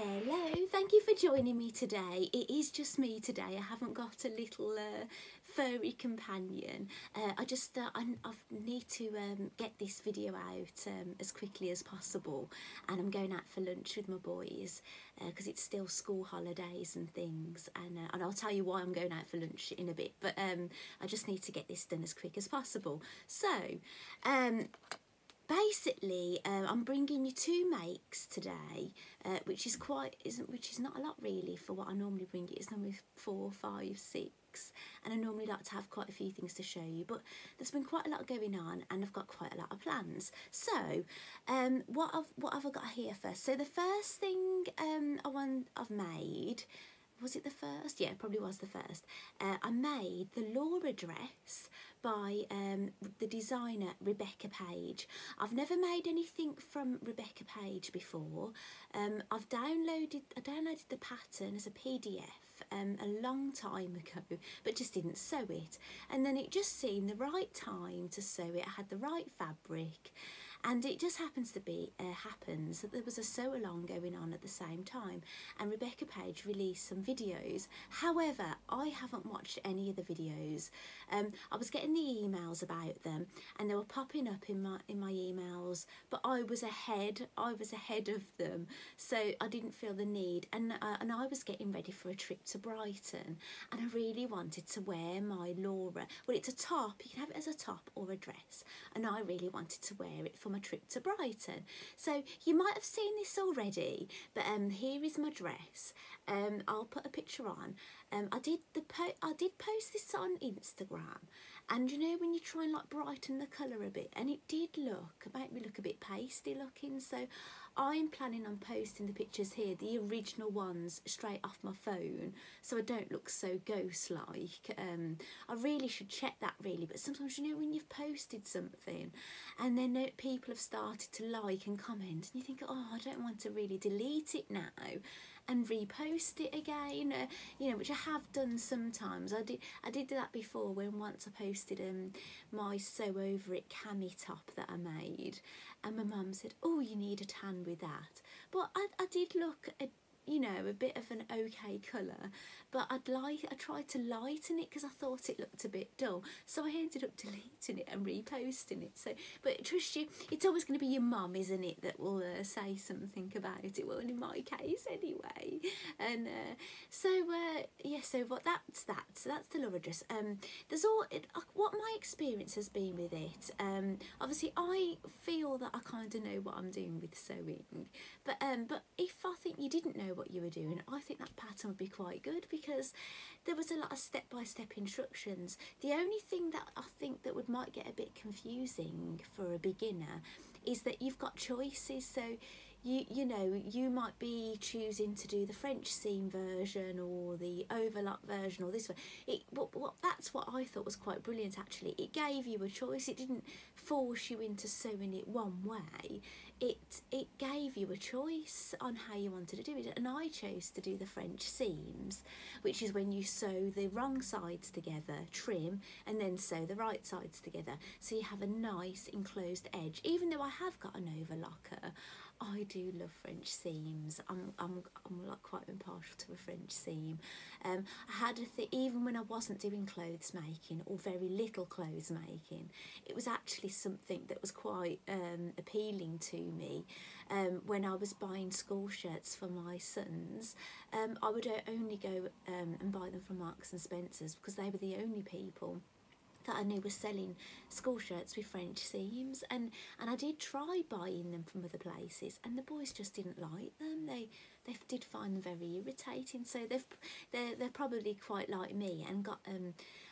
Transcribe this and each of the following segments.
Hello, thank you for joining me today. It is just me today. I haven't got a little furry companion. I need to get this video out as quickly as possible, and I'm going out for lunch with my boys because it's still school holidays and things, and I'll tell you why I'm going out for lunch in a bit, but I just need to get this done as quick as possible. So basically, I'm bringing you two makes today, which is not a lot really for what I normally bring. It's normally 4, 5, 6, and I normally like to have quite a few things to show you. But there's been quite a lot going on, and I've got quite a lot of plans. So, what have I got here first? So the first thing I've made. Was it the first? Yeah, it probably was the first. I made the Laura dress by the designer Rebecca Page. I've never made anything from Rebecca Page before. I downloaded the pattern as a PDF a long time ago, but just didn't sew it. And then it just seemed the right time to sew it. I had the right fabric. And it just happens that there was a sew along going on at the same time, and Rebecca Page released some videos. However, I haven't watched any of the videos. I was getting the emails about them, and they were popping up in my emails, but I was ahead of them, so I didn't feel the need. And I was getting ready for a trip to Brighton, and I really wanted to wear my Laura. Well, it's a top. You can have it as a top or a dress, and I really wanted to wear it for my trip to Brighton. So you might have seen this already, but here is my dress. I'll put a picture on. I did post this on Instagram, and you know when you try and like brighten the colour a bit, and it did make me look a bit pasty looking. So I'm planning on posting the pictures here, the original ones, straight off my phone, so I don't look so ghost-like. I really should check that really, but sometimes you know when you've posted something, and then people have started to like and comment, and you think, oh, I don't want to really delete it now and repost it again, you know, which I have done sometimes. I did that before when once I posted my sew over it cami top that I made, and my mum said, oh, you need a tan with that. But I did look at, you know, a bit of an okay colour, but I tried to lighten it because I thought it looked a bit dull, so I ended up deleting it and reposting it. So, but trust you, it's always going to be your mum, isn't it, that will say something about it. Well, in my case anyway. And yeah, so that's that. So that's the Laura dress. What my experience has been with it. Obviously, I feel that I kind of know what I'm doing with sewing, but if I think you didn't know what you were doing, I think that pattern would be quite good because there was a lot of step-by-step instructions. The only thing that I think that might get a bit confusing for a beginner is that you've got choices. So you know, you might be choosing to do the French seam version or the overlock version or this one. That's what I thought was quite brilliant actually. It gave you a choice. It didn't force you into sewing it one way. It gave you a choice on how you wanted to do it, and I chose to do the French seams, which is when you sew the wrong sides together, trim, and then sew the right sides together, so you have a nice enclosed edge. Even though I have got an overlocker, I do love French seams. I'm like quite impartial to a French seam. I had even when I wasn't doing clothes making or very little clothes making, it was actually something that was quite appealing to me. When I was buying school shirts for my sons, I would only go and buy them from Marks and Spencer's because they were the only people that I knew was selling school shirts with French seams, and I did try buying them from other places, and the boys just didn't like them. They did find them very irritating. So they're probably quite like me and got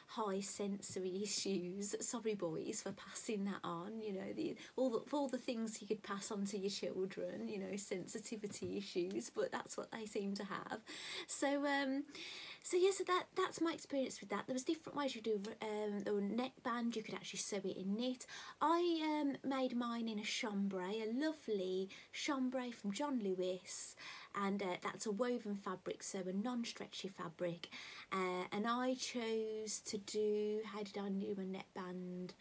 high sensory issues. Sorry boys for passing that on, you know, all the things you could pass on to your children, you know, sensitivity issues, but that's what they seem to have. So yeah, so that's my experience with that. There was different ways you do the neckband. You could actually sew it in knit. I made mine in a chambray, a lovely chambray from John Lewis, and that's a woven fabric, so a non-stretchy fabric. And I chose to do, how did I do a neckband?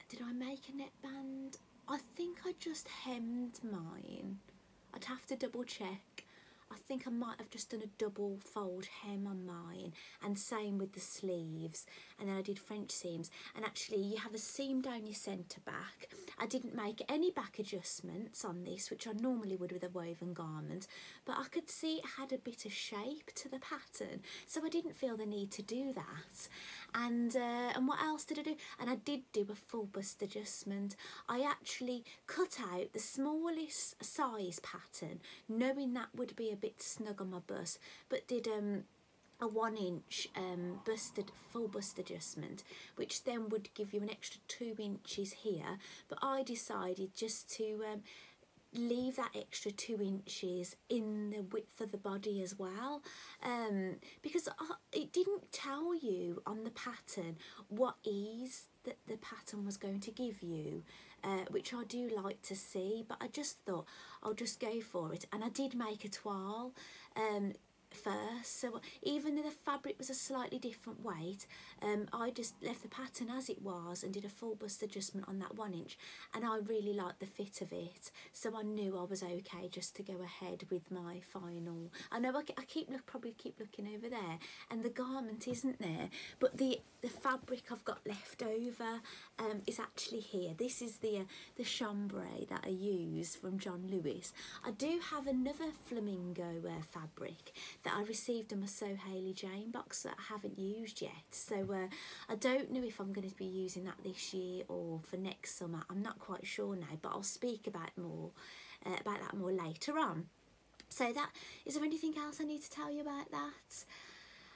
Did I make a neckband? I think I just hemmed mine. I'd have to double check. I think I might have just done a double fold hem on mine, and same with the sleeves, and then I did French seams. And actually you have a seam down your centre back. I didn't make any back adjustments on this, which I normally would with a woven garment, but I could see it had a bit of shape to the pattern, so I didn't feel the need to do that. And what else did I do? And I did do a full bust adjustment. I actually cut out the smallest size pattern, knowing that would be a bit snug on my bust, but did a 1 inch full bust adjustment, which then would give you an extra 2 inches here. But I decided just to leave that extra 2 inches in the width of the body as well, because it didn't tell you on the pattern what ease that the pattern was going to give you, which I do like to see, but I just thought I'll just go for it. And I did make a toile first, so even though the fabric was a slightly different weight, I just left the pattern as it was and did a full bust adjustment on that 1 inch, and I really liked the fit of it, so I knew I was okay just to go ahead with my final. I know I probably keep looking over there and the garment isn't there, but the fabric I've got left over is actually here. This is the chambray that I use from John Lewis. I do have another flamingo fabric that I received in my So Hayley Jane box that I haven't used yet, so I don't know if I'm going to be using that this year or for next summer. I'm not quite sure now, but I'll speak about that more later on. So is there anything else I need to tell you about that?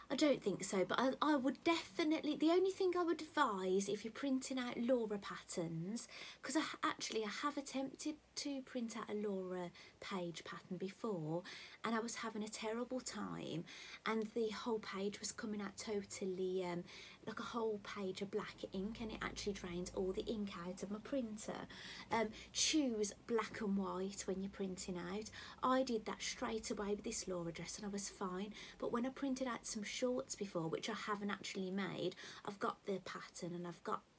I don't think so, but I would definitely, the only thing I would advise if you're printing out Laura patterns, because I have attempted to print out a Laura page pattern before, and I was having a terrible time, and the whole page was coming out totally like a whole page of black ink, and it actually drains all the ink out of my printer. Choose black and white when you're printing out. I did that straight away with this Laura dress and I was fine, but when I printed out some shorts before, which I haven't actually made, I've got the pattern and I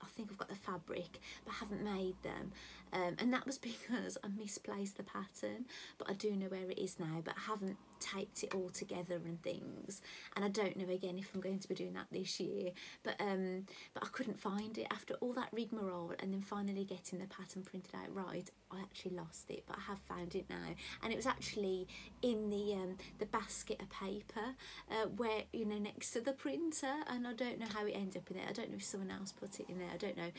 think I've got the fabric, but I haven't made them, and that was because I misplaced the pattern, but I do know where it is now, but I haven't taped it all together and things, and I don't know again if I'm going to be doing that this year, but I couldn't find it after all that rigmarole, and then finally getting the pattern printed out right. I actually lost it, but I have found it now, and it was actually in the basket of paper where, you know, next to the printer, and I don't know how it ended up in there. I don't know if someone else put it in there, I don't know.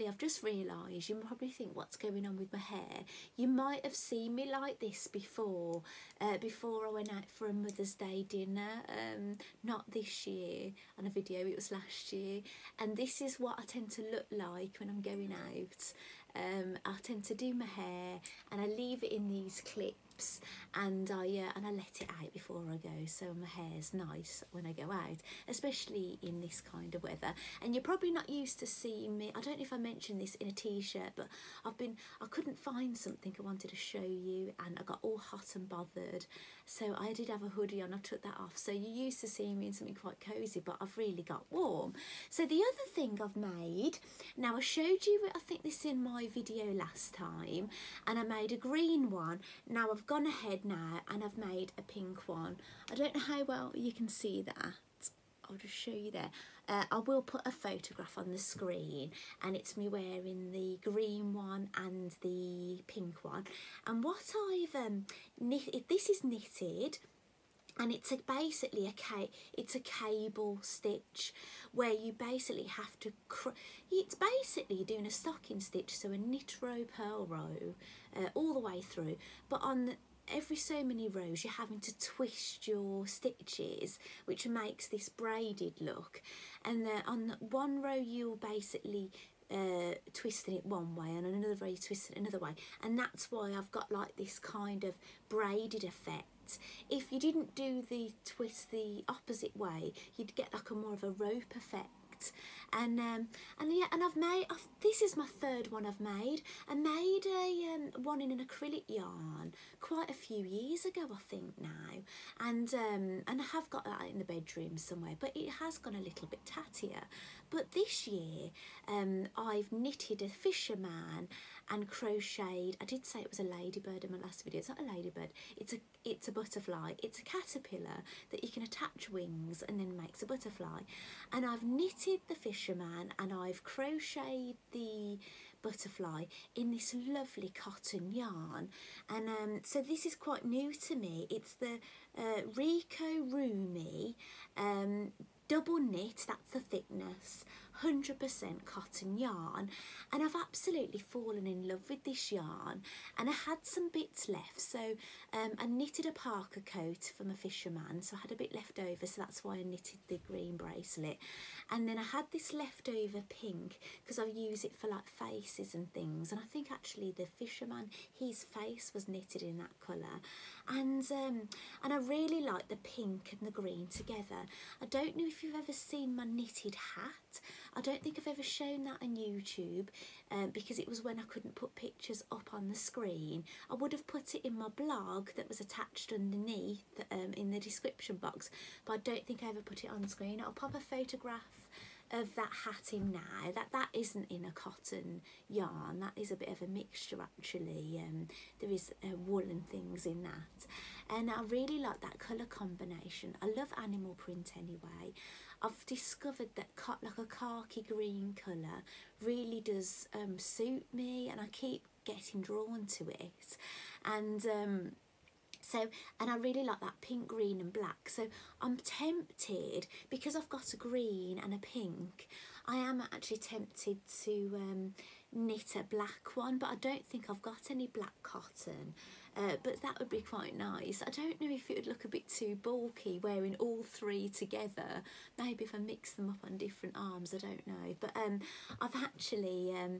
I've just realised, you probably think, what's going on with my hair? You might have seen me like this before I went out for a Mother's Day dinner, not this year on a video, it was last year, and this is what I tend to look like when I'm going out. I tend to do my hair and I leave it in these clips, and I let it out before I go, so my hair's nice when I go out, especially in this kind of weather. And you're probably not used to seeing me, I don't know if I mentioned this, in a t-shirt, but I couldn't find something I wanted to show you, and I got all hot and bothered, so I did have a hoodie on. I took that off, so you're used to seeing me in something quite cosy, but I've really got warm. So the other thing I've made, now I showed you, I think this in my video last time, and I made a green one. Now I've gone ahead now and I've made a pink one. I don't know how well you can see that. I'll just show you there. I will put a photograph on the screen, and it's me wearing the green one and the pink one. And what I've knitted, this is knitted, and it's basically a cable stitch where you basically have to it's basically doing a stocking stitch, so a knit row, purl row, all the way through, but on every so many rows you're having to twist your stitches, which makes this braided look, and on one row you're basically twisting it one way, and on another row you twist it another way, and that's why I've got like this kind of braided effect. If you didn't do the twist the opposite way, you'd get like a more of a rope effect. And yeah, and this is my third one I've made. I made a one in an acrylic yarn quite a few years ago, I think now, and I have got that in the bedroom somewhere, but it has gone a little bit tattier. But this year I've knitted a fisherman and crocheted. I did say it was a ladybird in my last video. It's not a ladybird, it's a butterfly. It's a caterpillar that you can attach wings and then makes a butterfly. And I've knitted the fisherman and I've crocheted the butterfly in this lovely cotton yarn. And so this is quite new to me. It's the Rico Rumi double knit, that's the thickness, 100% cotton yarn, and I've absolutely fallen in love with this yarn. And I had some bits left, so I knitted a parka coat from a fisherman, so I had a bit left over, so that's why I knitted the green bracelet. And then I had this leftover pink because I use it for like faces and things, and I think actually the fisherman, his face was knitted in that colour. And I really like the pink and the green together. I don't know if you've ever seen my knitted hat. I don't think I've ever shown that on YouTube because it was when I couldn't put pictures up on the screen. I would have put it in my blog that was attached underneath in the description box, but I don't think I ever put it on screen. I'll pop a photograph of that hat in now. That isn't in a cotton yarn, that is a bit of a mixture actually. There is wool and things in that, and I really like that colour combination. I love animal print anyway. I've discovered that like a khaki green colour really does suit me, and I keep getting drawn to it. And and I really like that pink, green and black. So I'm tempted, because I've got a green and a pink, I am actually tempted to knit a black one, but I don't think I've got any black cotton. But that would be quite nice. I don't know if it would look a bit too bulky wearing all three together. Maybe if I mix them up on different arms, I don't know. But I've actually, I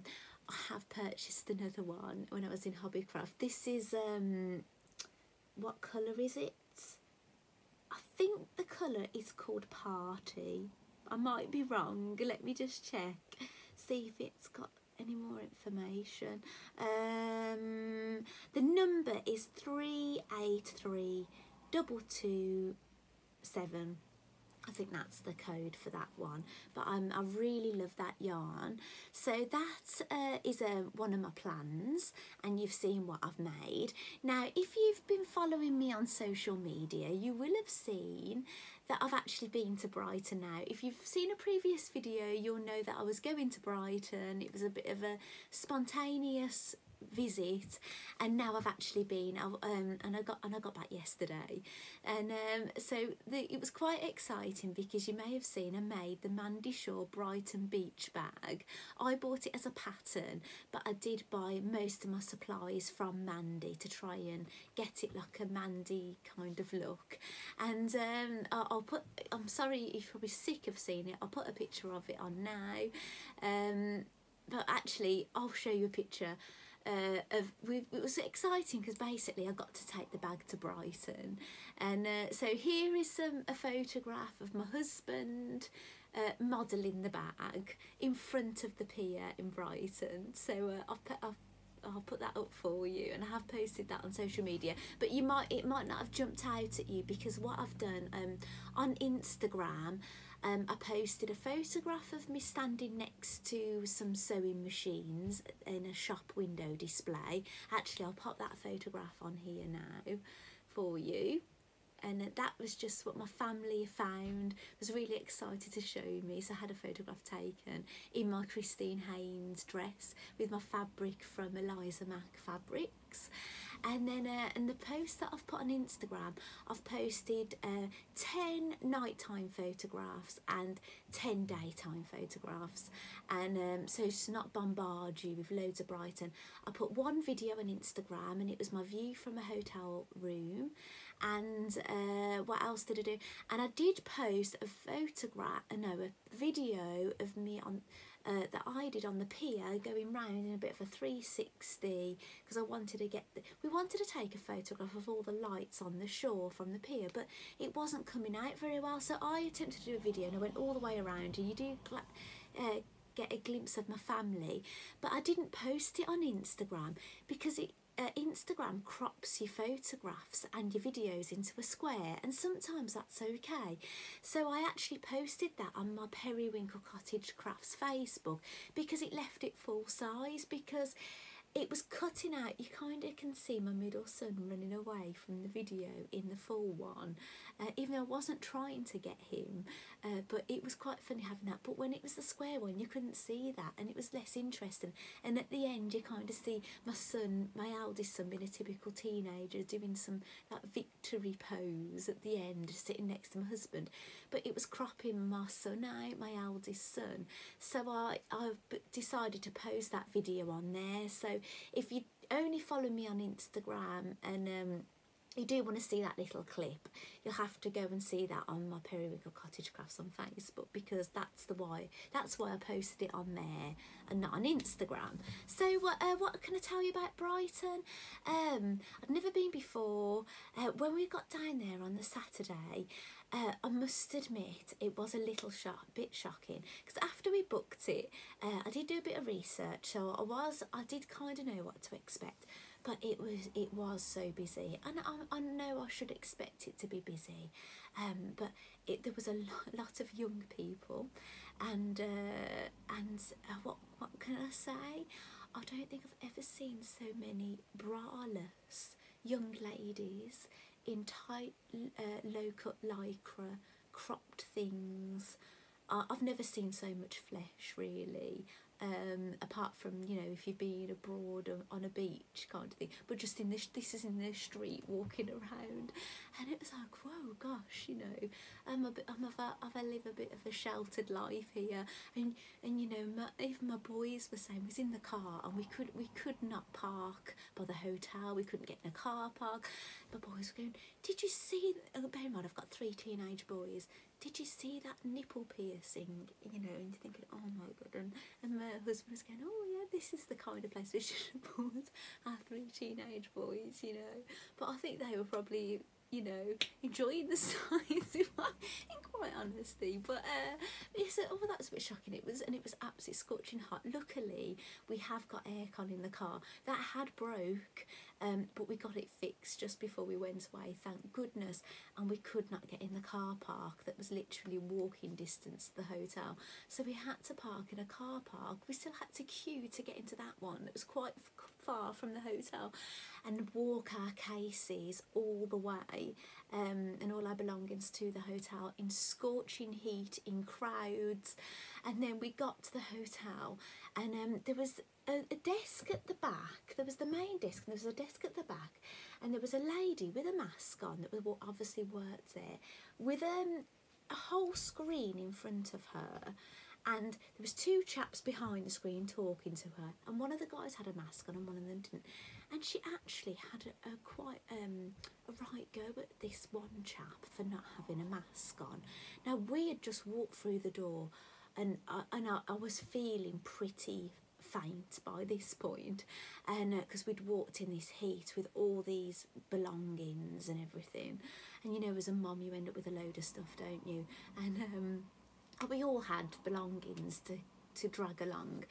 have purchased another one when I was in Hobbycraft. This is, what colour is it? I think the colour is called Party. I might be wrong. Let me just check, see if it's got any more information. The number is 383227. I think that's the code for that one, but I really love that yarn. So that is one of my plans, and you've seen what I've made. Now, if you've been following me on social media, you will have seen that I've actually been to Brighton now. If you've seen a previous video, you'll know that I was going to Brighton. It was a bit of a spontaneous visit, and now I've actually been, and I got back yesterday, and so it was quite exciting because you may have seen I made the Mandy Shaw Brighton beach bag. I bought it as a pattern, but I did buy most of my supplies from Mandy to try and get it like a Mandy kind of look. And I'm sorry if you're probably sick of seeing it, I'll put a picture of it on now, but actually I'll show you a picture. It was exciting because basically I got to take the bag to Brighton, and so here is a photograph of my husband modelling the bag in front of the pier in Brighton. So I'll put that up for you, and I have posted that on social media, but it might not have jumped out at you because what I've done on Instagram, I posted a photograph of me standing next to some sewing machines in a shop window display. Actually, I'll pop that photograph on here now for you. And that was just what my family found. I was really excited to show me. So I had a photograph taken in my Christine Haynes dress with my fabric from Eliza Mack Fabrics. And then in the post that I've put on Instagram, I've posted 10 nighttime photographs and 10 daytime photographs. And so to not bombard you with loads of Brighton, I put one video on Instagram, and it was my view from a hotel room. And what else did I do? And I did post a video of me on that I did on the pier going round in a bit of a 360, because I wanted to we wanted to take a photograph of all the lights on the shore from the pier, but it wasn't coming out very well, so I attempted to do a video and I went all the way around, and you do get a glimpse of my family, but I didn't post it on Instagram because Instagram crops your photographs and your videos into a square, and sometimes that's okay. So I actually posted that on my Periwinkle Cottage Crafts Facebook because it left it full size, because it was cutting out. You kind of can see my middle son running away from the video in the full one, even though I wasn't trying to get him, but it was quite funny having that. But when it was the square one, you couldn't see that, and it was less interesting. And at the end, you kind of see my son, my eldest son, being a typical teenager, doing some like victory pose at the end, sitting next to my husband. But it was cropping my son out, my eldest son. So I decided to post that video on there. So if you only follow me on Instagram and you do want to see that little clip, you'll have to go and see that on my Periwinkle Cottage Crafts on Facebook, because that's why I posted it on there and not on Instagram. So what can I tell you about Brighton? I'd never been before. When we got down there on the Saturday, I must admit it was a little bit shocking, because after we booked it, I did do a bit of research, so I did kind of know what to expect. But it was so busy, and I know I should expect it to be busy, but there was a lot of young people, and what can I say? I don't think I've ever seen so many braless young ladies in tight low-cut lycra, cropped things. I've never seen so much flesh, really. Apart from, you know, if you've been abroad on a beach kind of thing, but just this is in the street walking around, and it was like, whoa, gosh, you know, I live a bit of a sheltered life here, and you know, even my boys were saying, we was in the car and we could not park by the hotel, we couldn't get in a car park. My boys were going, did you see, bear in mind I've got 3 teenage boys, did you see that nipple piercing? You know, and you're thinking, oh my god, and my husband was going, oh yeah, this is the kind of place we should have brought our 3 teenage boys, you know. But I think they were probably, you know, enjoying the sights, in quite honesty. But yes, that's a bit shocking. It was absolutely scorching hot. Luckily, we have got aircon in the car. That had broke, but we got it fixed just before we went away, thank goodness. And we could not get in the car park that was literally walking distance to the hotel, so we had to park in a car park. We still had to queue to get into that one that was quite far from the hotel, and walk our cases all the way, and all our belongings to the hotel in scorching heat, in crowds. And then we got to the hotel, and there was a desk at the back. There was the main desk, and there was a desk at the back, and there was a lady with a mask on that obviously worked there, with a whole screen in front of her, and there was 2 chaps behind the screen talking to her, and one of the guys had a mask on and one of them didn't, and she actually had a quite a right go at this one chap for not having a mask on. Now, we had just walked through the door, and I was feeling pretty faint by this point, and because we'd walked in this heat with all these belongings and everything, and you know, as a mum you end up with a load of stuff, don't you? And we all had belongings to drag along,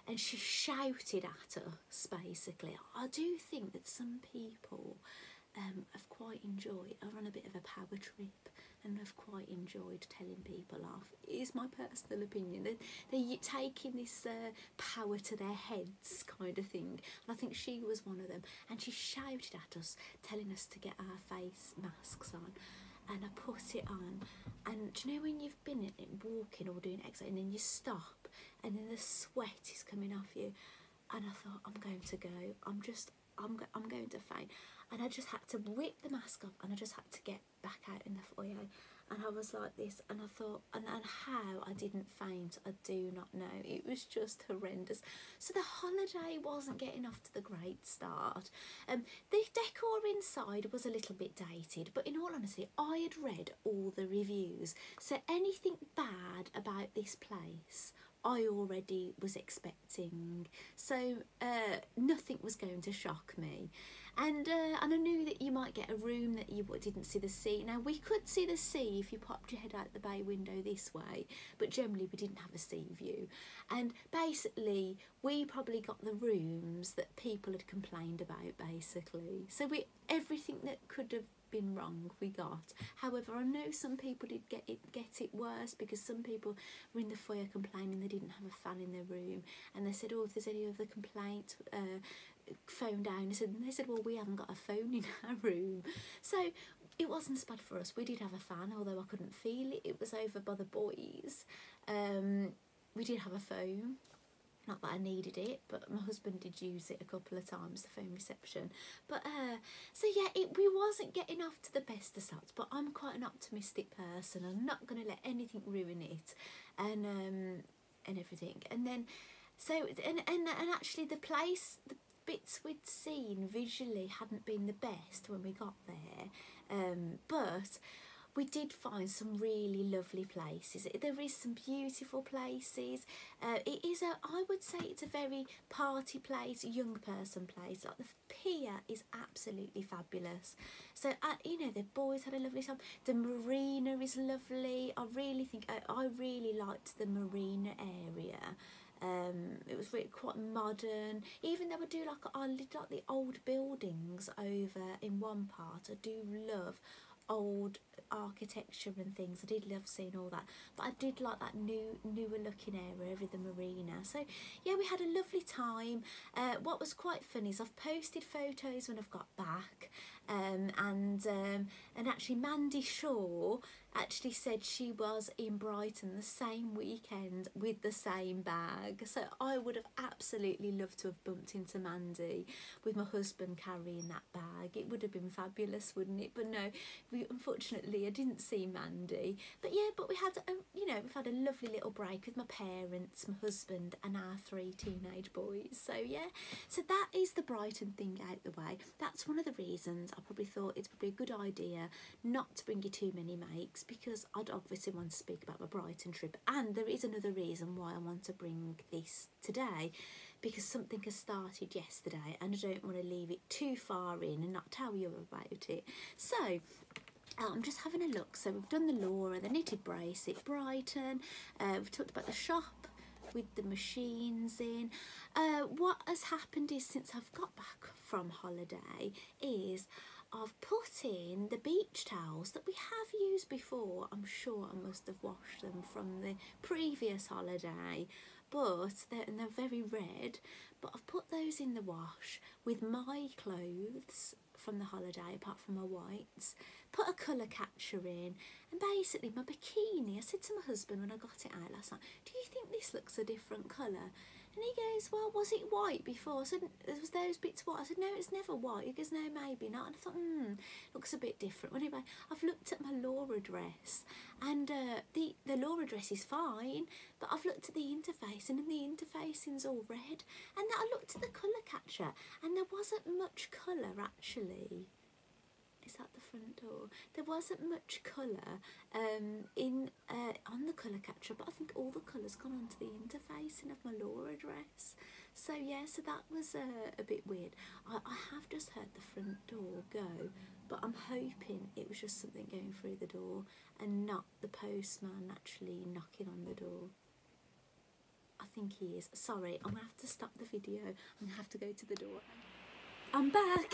and she shouted at us basically. I do think that some people have quite enjoyed, are on a bit of a power trip, and have quite enjoyed telling people off. It is my personal opinion. They're taking this power to their heads kind of thing, and I think she was one of them, and she shouted at us, telling us to get our face masks on. And I put it on, and do you know when you've been walking or doing exercise, and then you stop, and then the sweat is coming off you, and I thought, I'm going to go, I'm going to faint, and I just had to whip the mask off, and I just had to get back out in the foyer, and I was like this, and I thought, and how I didn't faint, I do not know. It was just horrendous. So the holiday wasn't getting off to the great start. The decor inside was a little bit dated, but in all honesty, I had read all the reviews, so anything bad about this place I already was expecting, so nothing was going to shock me. And I knew that you might get a room that you didn't see the sea. Now, we could see the sea if you popped your head out the bay window this way, but generally we didn't have a sea view. And basically, we probably got the rooms that people had complained about, basically. So everything that could have been wrong we got. However, I know some people did get it worse, because some people were in the foyer complaining they didn't have a fan in their room, and they said, oh, if there's any other complaint, phone down. They said, well, we haven't got a phone in our room. So it wasn't as bad for us. We did have a fan, although I couldn't feel it. It was over by the boys. We did have a phone. Not that I needed it, but my husband did use it a couple of times, the phone reception. But so yeah, we wasn't getting off to the best of starts, but I'm quite an optimistic person. I'm not going to let anything ruin it, and everything. And then, so and actually the place, the bits we'd seen visually hadn't been the best when we got there, but we did find some really lovely places. There is some beautiful places. It is I would say it's a very party place, young person place. Like the pier is absolutely fabulous. So you know, the boys had a lovely time. The marina is lovely. I really think I really liked the marina area. It was really quite modern. Even though I do like the old buildings over in one part. I do love old architecture and things. I did love seeing all that, but I did like that newer looking area over the marina. So yeah, we had a lovely time. What was quite funny is I've posted photos when I've got back, and actually Mandy Shaw actually said she was in Brighton the same weekend with the same bag. So I would have absolutely loved to have bumped into Mandy with my husband carrying that bag. It would have been fabulous, wouldn't it? But no, unfortunately I didn't see Mandy. But yeah, but we had you know, we've had a lovely little break with my parents, my husband and our 3 teenage boys. So yeah, so that is the Brighton thing out the way. That's one of the reasons I probably thought it's probably a good idea not to bring you too many makes, because I'd obviously want to speak about my Brighton trip. And there is another reason why I want to bring this today, because something has started yesterday and I don't want to leave it too far in and not tell you about it. So I'm just having a look. So we've done the Laura, the knitted bracelet, Brighton. We've talked about the shop with the machines in. What has happened is, since I've got back from holiday, is I've put in the beach towels that we have used before. I'm sure I must have washed them from the previous holiday, but they're very red. But I've put those in the wash with my clothes from the holiday, apart from my whites, put a colour catcher in, and basically my bikini, I said to my husband when I got it out last night, do you think this looks a different colour? And he goes, well, was it white before? I said, was those bits white? I said, no, it's never white. He goes, no, maybe not. And I thought, looks a bit different. Well, anyway, I've looked at my Laura dress, and the Laura dress is fine, but I've looked at the interface, and the interfacing's all red. And I looked at the colour catcher, and there wasn't much colour, actually. Is that the front door? There wasn't much colour on the colour catcher, but I think all the colour's gone onto the interfacing of my Laura dress. So yeah, so that was a bit weird. I have just heard the front door go, but I'm hoping it was just something going through the door and not the postman actually knocking on the door. I think he is. Sorry, I'm going to have to stop the video. I'm going to have to go to the door. I'm back.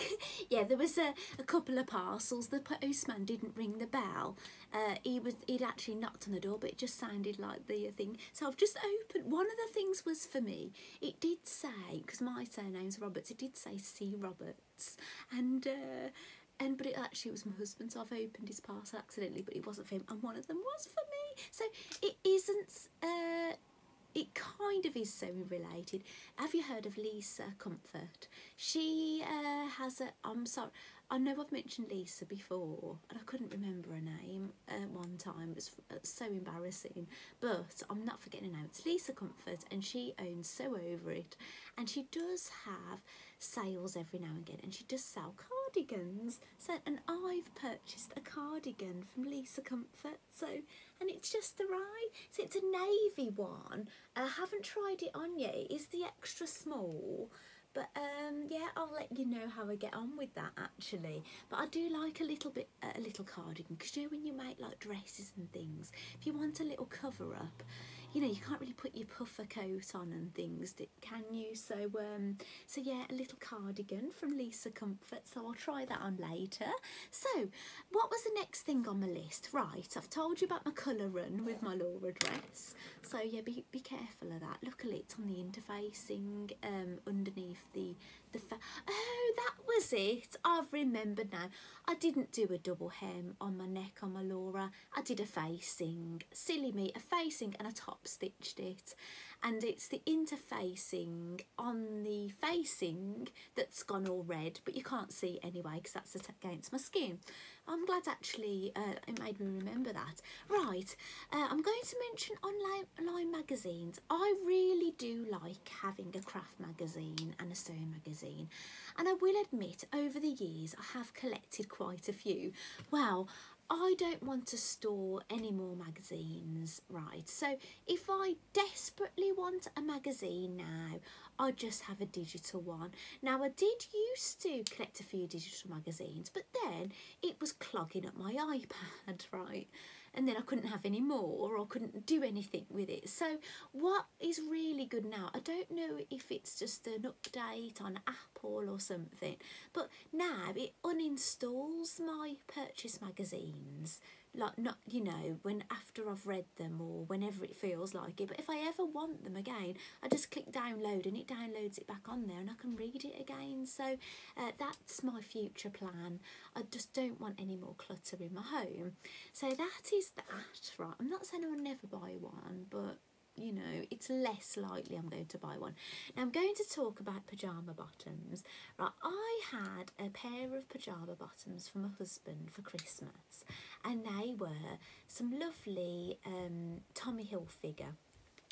Yeah, there was a couple of parcels. The postman didn't ring the bell. He'd actually knocked on the door, but it just sounded like the thing. So I've just opened. One of the things was for me. It did say, because my surname's Roberts, it did say C. Roberts, but it actually was my husband. So I've opened his parcel accidentally, but it wasn't for him, and one of them was for me. So it isn't. It kind of is semi-related. Have you heard of Lisa Comfort? She has a... I'm sorry, I know I've mentioned Lisa before, and I couldn't remember her name one time. It was so embarrassing, but I'm not forgetting her name. It's Lisa Comfort, and she owns Sew Over It, and she does have sales every now and again, and she does sell cardigans. So, and I've purchased a cardigan from Lisa Comfort, so, and it's just the right. So it's a navy one. I haven't tried it on yet. It is the extra small, But yeah, I'll let you know how I get on with that actually. But I do like a little cardigan, because you know when you make like dresses and things, if you want a little cover up, you know, you can't really put your puffer coat on and things, can you? So so yeah, a little cardigan from Lisa Comfort, so I'll try that on later. So what was the next thing on my list? Right, I've told you about my colour run with my Laura dress, so yeah, be careful of that. Luckily it's on the interfacing underneath the oh, that was it, I've remembered now. I didn't do a double hem on my neck on my Laura, I did a facing, silly me, a facing and a top stitched it, and it's the interfacing on the facing that's gone all red, but you can't see anyway because that's against my skin. I'm glad actually it made me remember that. Right, I'm going to mention online magazines. I really do like having a craft magazine and a sewing magazine, and I will admit over the years I have collected quite a few. Well, I don't want to store any more magazines, right? So if I desperately want a magazine now, I just have a digital one. Now I did used to collect a few digital magazines, but then it was clogging up my iPad, right? And then I couldn't have any more, or I couldn't do anything with it. So what is really good now, I don't know if it's just an update on Apple or something, but now it uninstalls my purchase magazines, like, not, you know, when after I've read them or whenever it feels like it, but if I ever want them again, I just click download and it downloads it back on there and I can read it again. So that's my future plan. I just don't want any more clutter in my home. So that is that, right? I'm not saying I'll never buy one, but you know, it's less likely I'm going to buy one. Now I'm going to talk about pyjama bottoms. Right, I had a pair of pyjama bottoms for my husband for Christmas, and they were some lovely Tommy Hilfiger,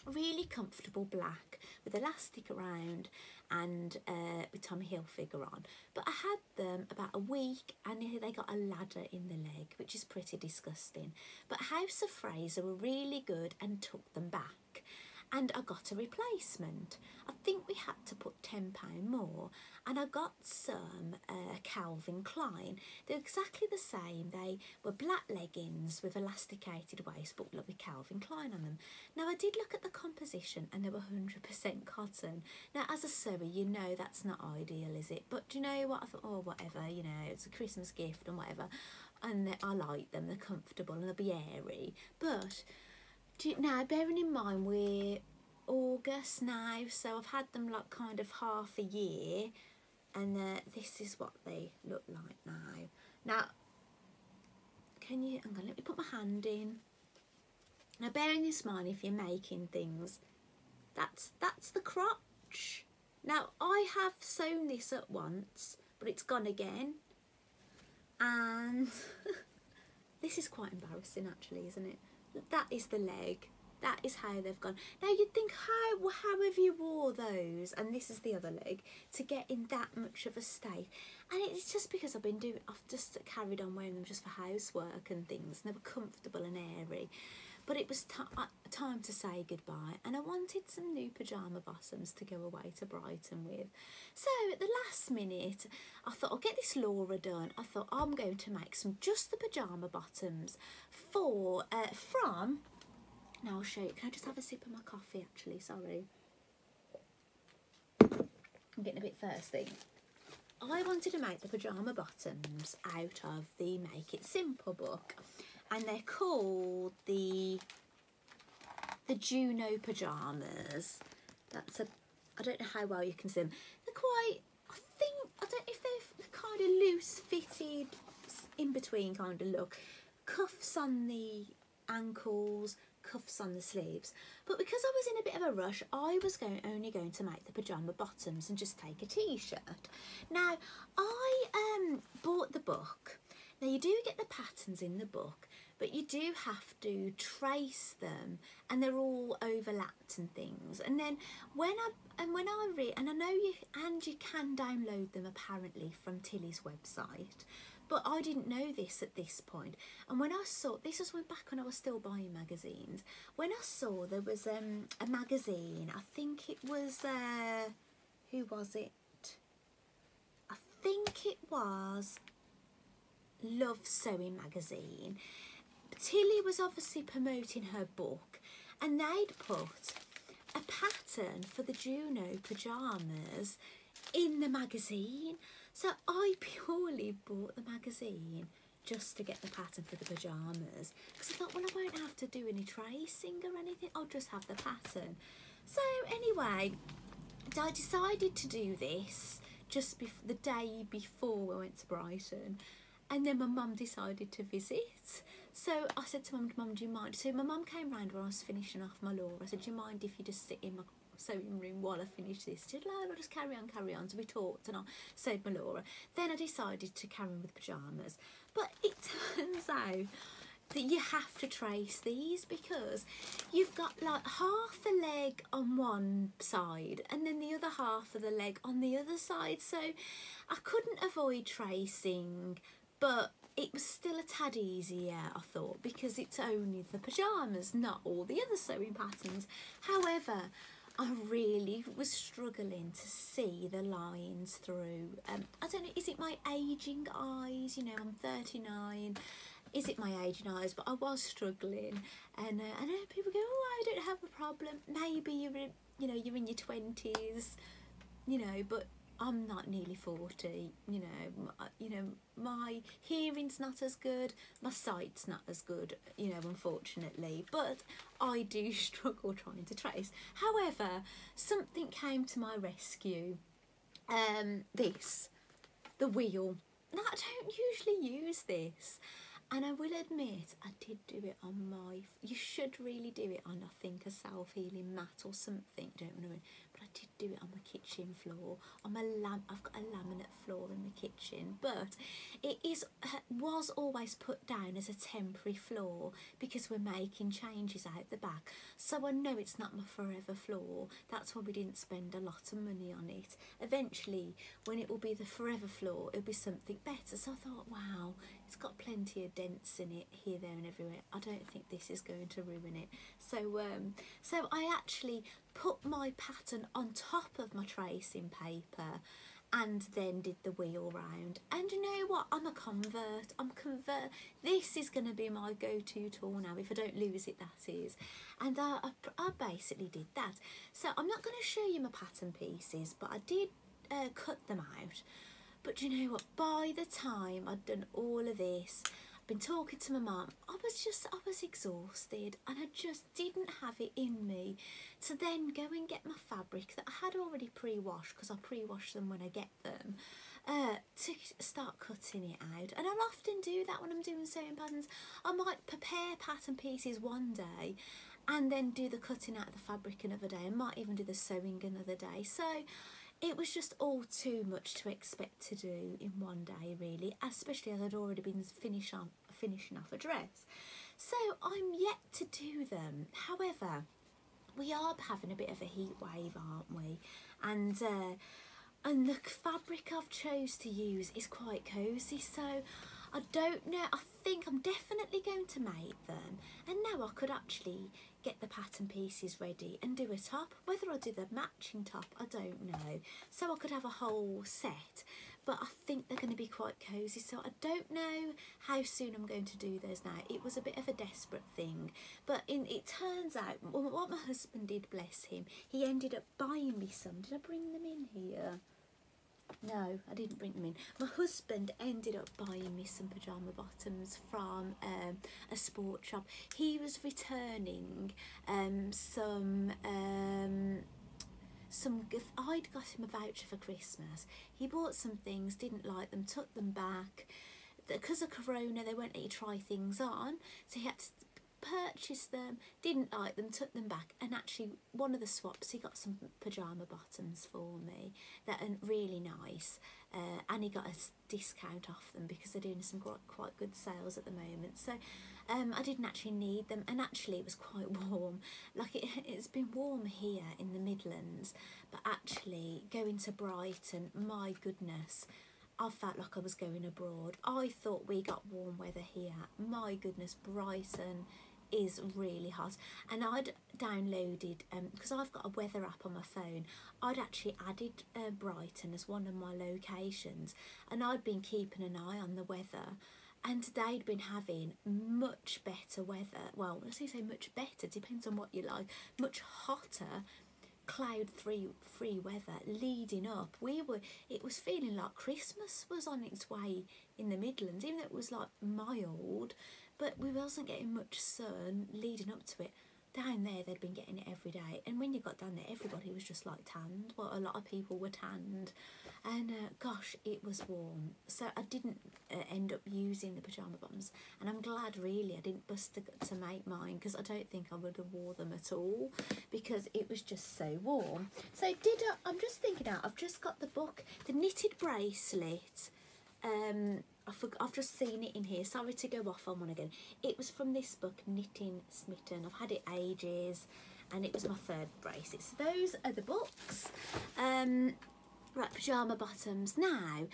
really comfortable black with elastic around and with Tommy Hilfiger on. But I had them about a week and they got a ladder in the leg, which is pretty disgusting. But House of Fraser were really good and took them back, and I got a replacement. I think we had to put £10 more, and I got some Calvin Klein. They're exactly the same. They were black leggings with elasticated waist, but look, with Calvin Klein on them. Now I did look at the composition and they were 100% cotton. Now as a sewer, you know that's not ideal, is it? But do you know what? I thought, oh, whatever, you know, it's a Christmas gift and whatever. And I like them, they're comfortable and they'll be airy. But now, bearing in mind we're August now, so I've had them like kind of half a year, and this is what they look like now. Now, can you, hang on, let me put my hand in. Now, bearing this in mind, if you're making things, that's the crotch. Now, I have sewn this up once, but it's gone again, and this is quite embarrassing actually, isn't it? That is the leg. That is how they've gone. Now you'd think, how have you wore those, and this is the other leg, to get in that much of a state? And it's just because I've just carried on wearing them just for housework and things, and they were comfortable and airy. But it was time to say goodbye, and I wanted some new pyjama bottoms to go away to Brighton with. So at the last minute, I thought I'll get this Laura done. I thought I'm going to make just the pyjama bottoms for from. Now I'll show you. Can I just have a sip of my coffee? Actually, sorry, I'm getting a bit thirsty. I wanted to make the pyjama bottoms out of the Make It Simple book, and they're called the Juno pyjamas. I don't know how well you can see them. They're quite, I don't know if they're kind of loose fitted, in between kind of look. Cuffs on the ankles, cuffs on the sleeves. But because I was in a bit of a rush, I was only going to make the pyjama bottoms and just take a t-shirt. Now, I bought the book. Now, you do get the patterns in the book, but you do have to trace them, and they're all overlapped and things. And then when I read, and I know you can download them apparently from Tilly's website, but I didn't know this at this point. And when I saw, this was back when I was still buying magazines, when I saw there was a magazine, I think it was, who was it? think it was Love Sewing magazine. Tilly was obviously promoting her book, and they'd put a pattern for the Juno pyjamas in the magazine. So I purely bought the magazine just to get the pattern for the pyjamas, because I thought, well, I won't have to do any tracing or anything, I'll just have the pattern. So anyway, I decided to do this just the day before we went to Brighton, and then my mum decided to visit. So I said to Mum, do you mind? So my mum came round when I was finishing off my Laura. I said, do you mind if you just sit in my sewing room while I finish this? She said, no, I'll just carry on. So we talked and I sewed my Laura. Then I decided to carry on with pyjamas. But it turns out that you have to trace these, because you've got like half a leg on one side and then the other half of the leg on the other side. So I couldn't avoid tracing, but it was still a tad easier, I thought, because it's only the pyjamas, not all the other sewing patterns. However, I really was struggling to see the lines through. I don't know, is it my ageing eyes? You know, I'm 39. Is it my aging eyes? But I was struggling, and I know people go, oh, I don't have a problem. Maybe you're in, you know, you're in your 20s, you know, but I'm not nearly 40, you know, my hearing's not as good, my sight's not as good, you know, unfortunately, but I do struggle trying to trace. However, something came to my rescue, the wheel. Now, I don't usually use this, and I will admit I did do it on my, you should really do it on, I think, a self-healing mat or something, don't know, but I did do it on my kitchen floor, on my I've got a laminate floor in the kitchen, but it was always put down as a temporary floor because we're making changes out the back, so I know it's not my forever floor. That's why we didn't spend a lot of money on it. Eventually, when it will be the forever floor, it'll be something better. So I thought, wow, it's got plenty of dents in it here, there and everywhere. I don't think this is going to ruin it. So I actually put my pattern on top of my tracing paper and then did the wheel round. And you know what? I'm a convert. This is going to be my go-to tool now. If I don't lose it, that is. And I basically did that. So I'm not going to show you my pattern pieces, but I did cut them out. But you know what, by the time I'd done all of this, I'd been talking to my mum, I was exhausted, and I just didn't have it in me to then go and get my fabric that I had already pre-washed, because I pre-wash them when I get them, to start cutting it out. And I'll often do that when I'm doing sewing patterns. I might prepare pattern pieces one day and then do the cutting out of the fabric another day. I might even do the sewing another day. So it was just all too much to expect to do in one day, really, especially as I'd already been finishing off a dress. So I'm yet to do them. However, we are having a bit of a heat wave, aren't we? And the fabric I've chose to use is quite cosy, so I don't know, I think I'm definitely going to make them, and now I could actually get the pattern pieces ready and do a top. Whether I do the matching top, I don't know, so I could have a whole set, but I think they're going to be quite cosy, so I don't know how soon I'm going to do those now. It was a bit of a desperate thing, but it turns out what my husband did, bless him, he ended up buying me some. Did I bring them in here? No, I didn't bring them in. My husband ended up buying me some pyjama bottoms from a sport shop. He was returning some I'd got him a voucher for Christmas. He bought some things, didn't like them, took them back. Because of Corona, they won't let you try things on, so he had to purchase them, didn't like them, took them back, and actually one of the swaps, he got some pyjama bottoms for me that are really nice, and he got a discount off them because they're doing some quite good sales at the moment. So I didn't actually need them, and actually it was quite warm. Like it's been warm here in the Midlands, but actually going to Brighton, my goodness, I felt like I was going abroad. I thought we got warm weather here. My goodness, Brighton is really hot. And I'd downloaded, because I've got a weather app on my phone, I'd actually added Brighton as one of my locations, and I'd been keeping an eye on the weather, and they'd been having much better weather. Well, I say much better, depends on what you like, much hotter, cloud-free weather leading up. It was feeling like Christmas was on its way in the Midlands, even though it was like mild, but we wasn't getting much sun leading up to it. Down there they'd been getting it every day, and when you got down there everybody was just like tanned. Well, a lot of people were tanned, and gosh, it was warm. So I didn't end up using the pyjama bottoms, and I'm glad really I didn't bust to make mine, because I don't think I would have wore them at all, because it was just so warm. So I'm just thinking out, I've just got the book, the knitted bracelet. I've just seen it in here. Sorry to go off on one again. It was from this book, Knitting Smitten. I've had it ages, and it was my third bracelet. So those are the books. Right, pyjama bottoms. Now,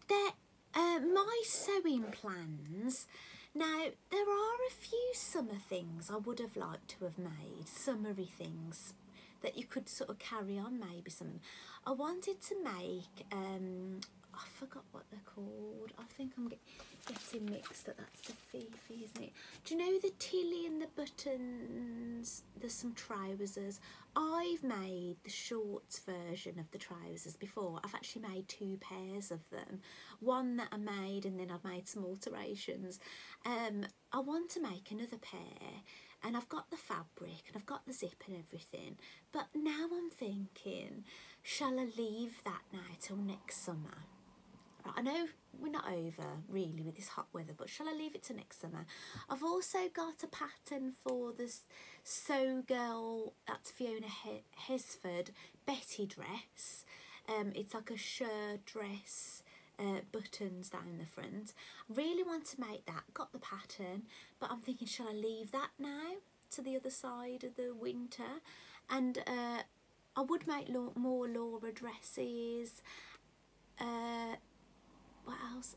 they're my sewing plans. Now, there are a few summer things I would have liked to have made, summery things that you could sort of carry on, maybe some. I wanted to make, I forgot what they're called. I think I'm getting mixed up. That's the Fifi, isn't it? Do you know the Tilly and the buttons? There's some trousers. I've made the shorts version of the trousers before. I've actually made 2 pairs of them. One that I made, and then I've made some alterations. I want to make another pair, and I've got the fabric and I've got the zip and everything, but now I'm thinking, shall I leave that now till next summer? I know we're not over really with this hot weather, but shall I leave it to next summer? I've also got a pattern for this Sew Girl, that's Fiona Hesford, Betty dress. It's like a shirt dress, buttons down the front. Really want to make that, got the pattern, but I'm thinking, shall I leave that now to the other side of the winter? And I would make more Laura dresses. What else?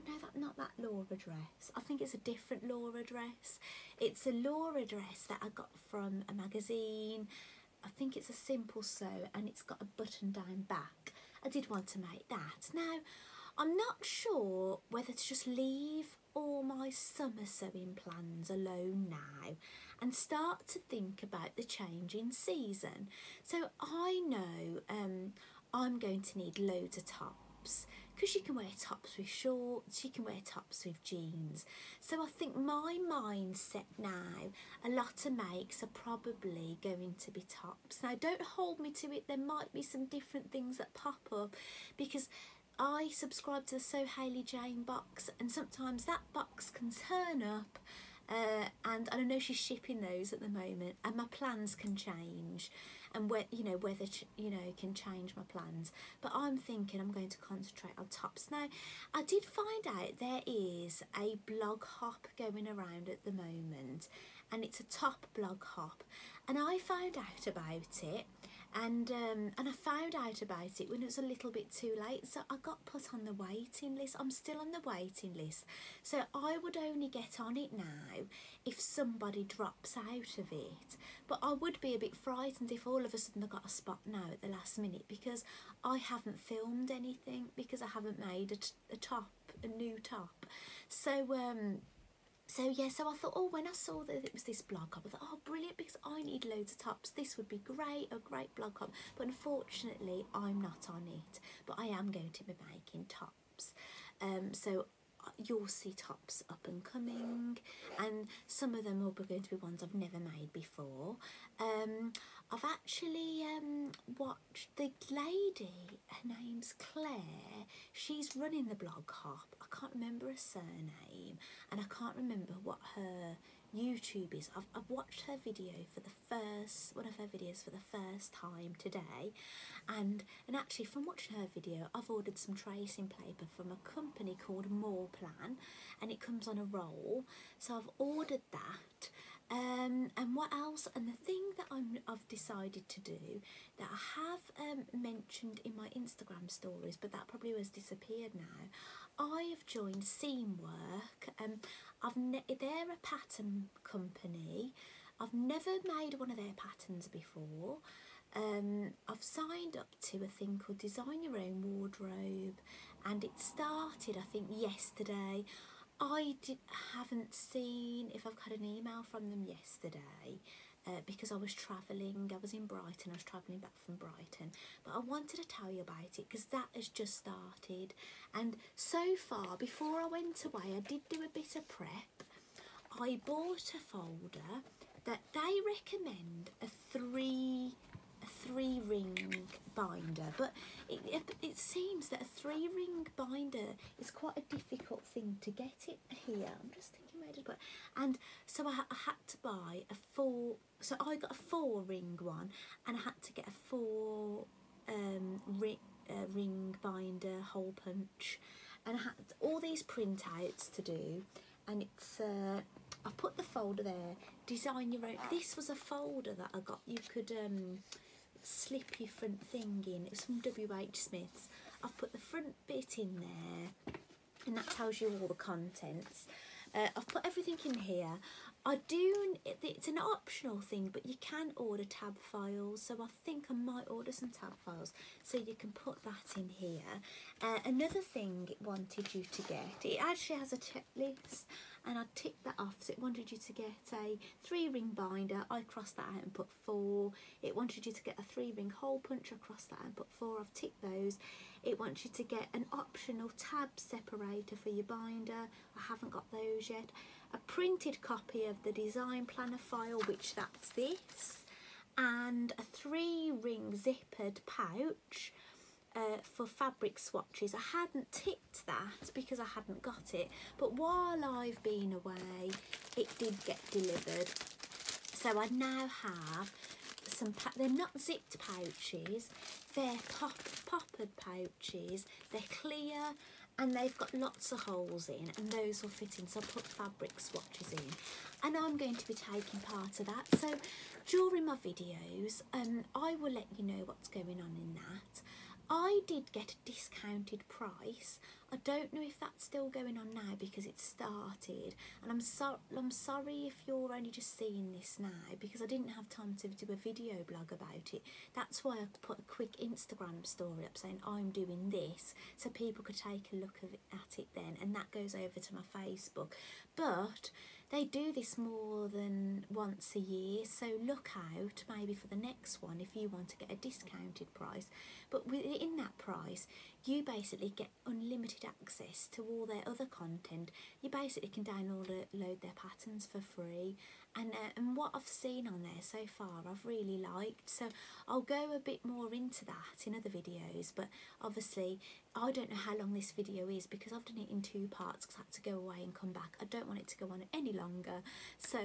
No, not that Laura dress. I think it's a different Laura dress. It's a Laura dress that I got from a magazine. I think it's a simple sew, and it's got a button down back. I did want to make that. Now, I'm not sure whether to just leave all my summer sewing plans alone now and start to think about the change in season. So I know I'm going to need loads of tops, because you can wear tops with shorts, you can wear tops with jeans. So I think my mindset now, a lot of makes are probably going to be tops. Now, don't hold me to it, there might be some different things that pop up, because I subscribe to the So Hayley Jane box, and sometimes that box can turn up, and I know she's shipping those at the moment, and my plans can change, and weather can change my plans. But I'm thinking I'm going to concentrate on tops. Now, I did find out there is a blog hop going around at the moment, and it's a top blog hop, and I found out about it. And I found out about it when it was a little bit too late, so I got put on the waiting list. I'm still on the waiting list, so I would only get on it now if somebody drops out of it. But I would be a bit frightened if all of a sudden I got a spot now at the last minute, because I haven't filmed anything, because I haven't made a new top. So yeah, so I thought, oh, when I saw that it was this blog hop, I thought, oh, brilliant, because I need loads of tops. This would be great, a great blog hop. But unfortunately, I'm not on it. But I am going to be making tops. So you'll see tops up and coming, and some of them are going to be ones I've never made before. I've actually watched the lady, her name's Claire, she's running the blog hop. I can't remember her surname, and I can't remember what her YouTube is. I've watched her video for one of her videos for the first time today, and actually from watching her video I've ordered some tracing paper from a company called More Plan, and it comes on a roll, so I've ordered that. And what else? And the thing that I've decided to do, that I have mentioned in my Instagram stories, but that probably has disappeared now, I have joined Seamwork. They're a pattern company. I've never made one of their patterns before. I've signed up to a thing called Design Your Own Wardrobe, and it started, I think, yesterday. Haven't seen if I've had an email from them yesterday, because I was travelling. I was in Brighton. I was travelling back from Brighton, but I wanted to tell you about it because that has just started. And so far, before I went away, I did do a bit of prep. I bought a folder that they recommend a three ring binder, but it seems that a 3-ring binder is quite a difficult thing to get it here. I'm just thinking where to put, and so I had to buy a 4. So I got a 4-ring one, and I had to get a 4 ring binder hole punch, and I had all these printouts to do. And it's I've put the folder there. Design your own. This was a folder that I got. You could slip your front thing in. It's from WH Smith's. I've put the front bit in there, and that tells you all the contents. I've put everything in here. It's an optional thing, but you can order tab files, so I think I might order some tab files so you can put that in here. Another thing it wanted you to get, it actually has a checklist, and I ticked that off. So it wanted you to get a 3-ring binder. I crossed that out and put 4. It wanted you to get a 3-ring hole punch. I crossed that out and put 4. I've ticked those. It wants you to get an optional tab separator for your binder. I haven't got those yet. A printed copy of the design planner file, which that's this, and a 3-ring zippered pouch for fabric swatches. I hadn't ticked that because I hadn't got it, but while I've been away, it did get delivered. So I now have some, they're not zipped pouches, they're poppered pouches, they're clear, and they've got lots of holes in, and those will fit in. So I put fabric swatches in, and I'm going to be taking part of that. So during my videos, I will let you know what's going on in that. I did get a discounted price. I don't know if that's still going on now because it started, and I'm sorry if you're only just seeing this now because I didn't have time to do a video blog about it. That's why I put a quick Instagram story up saying I'm doing this, so people could take a look at it then, and that goes over to my Facebook. But they do this more than once a year, so look out maybe for the next one if you want to get a discounted price. But within that price, you basically get unlimited access to all their other content. You basically can download their patterns for free, and what I've seen on there so far I've really liked. So I'll go a bit more into that in other videos, but obviously I don't know how long this video is because I've done it in 2 parts because I had to go away and come back. I don't want it to go on any longer. So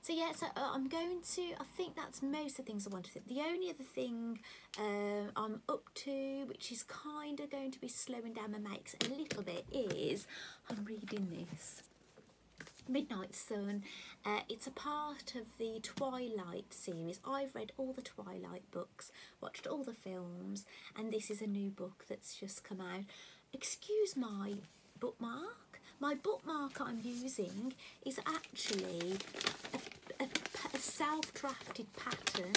yeah, so I'm going to, I think that's most of the things I wanted to. The only other thing I'm up to, which is kind of going to be slowing down my makes a little bit, is I'm reading this Midnight Sun. It's a part of the Twilight series. I've read all the Twilight books, watched all the films, and this is a new book that's just come out. Excuse my bookmark. My bookmark I'm using is actually a self-drafted pattern.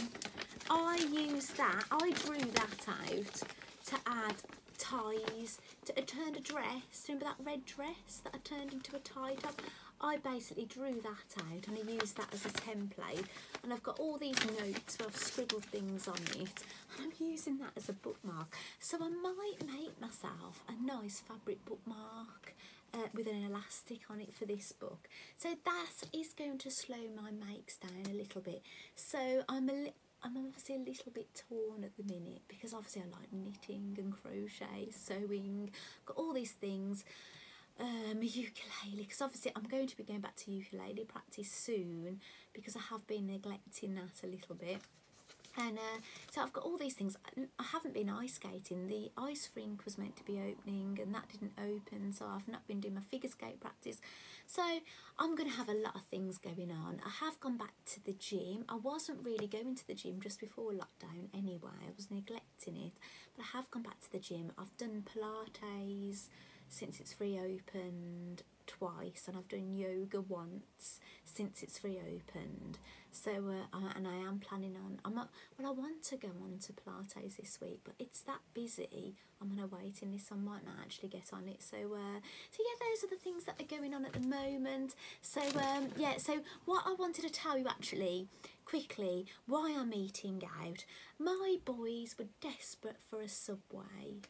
I used that, I drew that out to add ties. I turned a dress, remember that red dress that I turned into a tie top? I basically drew that out and I used that as a template, and I've got all these notes where I've scribbled things on it, and I'm using that as a bookmark. So I might make myself a nice fabric bookmark with an elastic on it for this book. So that is going to slow my makes down a little bit. So I'm obviously a little bit torn at the minute because obviously I like knitting and crochet, sewing, got all these things. My ukulele, because obviously I'm going to be going back to ukulele practice soon because I have been neglecting that a little bit. And so I've got all these things. I haven't been ice skating. The ice rink was meant to be opening and that didn't open, so I've not been doing my figure skate practice. So I'm going to have a lot of things going on. I have gone back to the gym. I wasn't really going to the gym just before lockdown anyway. I was neglecting it, but I have gone back to the gym. I've done Pilates, since it's reopened twice, and I've done yoga once since it's reopened. So and I am planning on, I want to go on to Pilates this week, but it's that busy. I'm on a waiting list, so I might not actually get on it. So so yeah, those are the things that are going on at the moment. So yeah, so what I wanted to tell you actually quickly, why I'm eating out. My boys were desperate for a Subway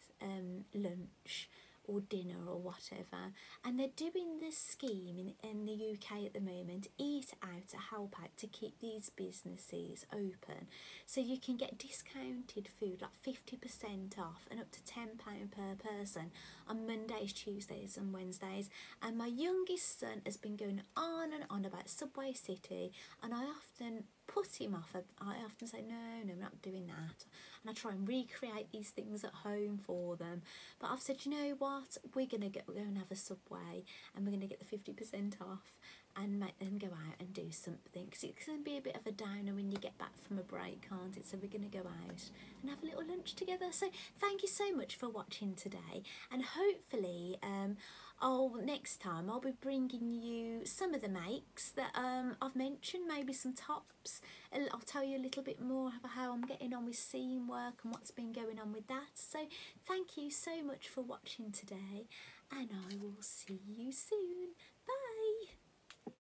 lunch or dinner or whatever, and they're doing this scheme in the UK at the moment, Eat Out, to help out to keep these businesses open, so you can get discounted food like 50% off and up to £10 per person on Mondays, Tuesdays and Wednesdays. And my youngest son has been going on and on about Subway City, and I often put him off. I often say no, we're not doing that, and I try and recreate these things at home for them. But I've said, you know what, we're gonna go and have a Subway, and we're gonna get the 50% off and make them go out and do something, because it can be a bit of a downer when you get back from a break, can't it? So we're gonna go out and have a little lunch together. So thank you so much for watching today, and hopefully next time I'll be bringing you some of the makes that I've mentioned, maybe some tops. I'll tell you a little bit more about how I'm getting on with seam work and what's been going on with that. So thank you so much for watching today, and I will see you soon.